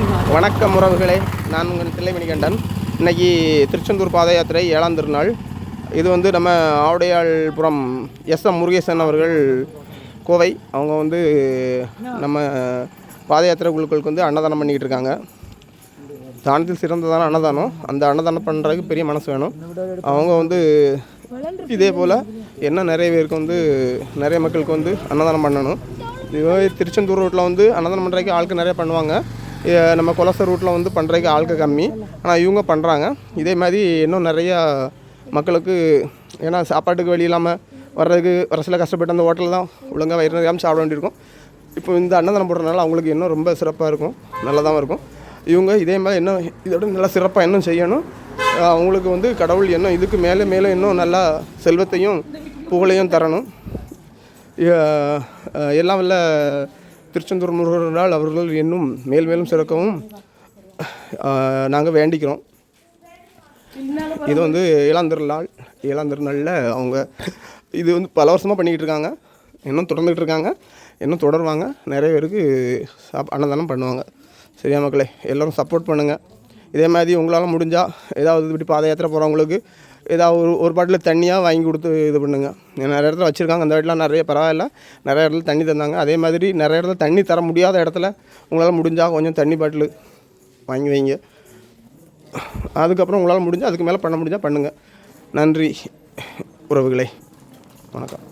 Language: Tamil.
வணக்கம் உறவுகளே, நான் உங்கள் தில்லைமணிகண்டன். இன்றைக்கி திருச்செந்தூர் பாத யாத்திரை 7ஆம் திருநாள். இது வந்து நம்ம ஆவுடையாள்புரம் எஸ்எம் முருகேசன் அவர்கள் கோவை. அவங்க நம்ம பாத யாத்திரை குழுக்களுக்கு அன்னதானம் பண்ணிக்கிட்டு இருக்காங்க. தானத்தில் சிறந்ததான அன்னதானம். அந்த அன்னதானம் பண்ணுறதுக்கு பெரிய மனசு வேணும். அவங்க இதே போல் என்ன நிறைய பேருக்கு நிறைய மக்களுக்கு அன்னதானம் பண்ணணும். திருச்செந்தூர் ரூட்டில் அன்னதானம் பண்ணுறதுக்கு ஆட்கள் நிறைய பண்ணுவாங்க. நம்ம கொலச ரூட்டில் பண்ணுறதுக்கு ஆட்கள் கம்மி. ஆனால் இவங்க பண்ணுறாங்க. இதே மாதிரி இன்னும் நிறையா மக்களுக்கு, ஏன்னா சாப்பாட்டுக்கு வழி இல்லாமல் வர்றதுக்கு வர சில கஷ்டப்பட்டு அந்த ஹோட்டலில் தான் ஒழுங்காக வயிறு நிறையாமல் சாப்பிட வேண்டியிருக்கும். இப்போ இந்த அன்னதானம் போடுறதுனால அவங்களுக்கு இன்னும் ரொம்ப சிறப்பாக இருக்கும், நல்லதாக இருக்கும். இவங்க இதே மாதிரி இன்னும் இதோட நல்லா சிறப்பாக இன்னும் செய்யணும். அவங்களுக்கு கடவுள் இன்னும் இதுக்கு மேலே மேலே இன்னும் நல்லா செல்வத்தையும் புகழையும் தரணும். எல்லாம் வல்ல திருச்செந்தூர் முருகனால் அவர்கள் இன்னும் மேல் மேலும் சிறக்கவும் நாங்கள் வேண்டிக்கிறோம். இது 7ஆம் திருநாளில் அவங்க இது பல வருஷமாக பண்ணிக்கிட்டு இருக்காங்க. இன்னும் தொடர்ந்துக்கிட்டு இருக்காங்க, இன்னும் தொடருவாங்க. நிறைய பேருக்கு அன்னதானம் பண்ணுவாங்க. சரியா மக்களே, எல்லோரும் சப்போர்ட் பண்ணுங்கள். இதே மாதிரி உங்களால் முடிஞ்சால் ஏதாவது இப்படி பாத யாத்திரை போகிறவங்களுக்கு ஏதாவது ஒரு பாட்டில் தண்ணியாக வாங்கி கொடுத்து இது பண்ணுங்கள். நிறைய இடத்துல வச்சுருக்காங்க. அந்த இடத்துல நிறைய பரவாயில்ல, நிறைய இடத்துல தண்ணி தந்தாங்க. அதே மாதிரி நிறைய இடத்துல தண்ணி தர முடியாத இடத்துல உங்களால் முடிஞ்சால் கொஞ்சம் தண்ணி பாட்டில் வாங்கி வைங்க. அதுக்கப்புறம் உங்களால் முடிஞ்சால் அதுக்கு மேலே பண்ண முடிஞ்சால் பண்ணுங்கள். நன்றி உறவுகளே, வணக்கம்.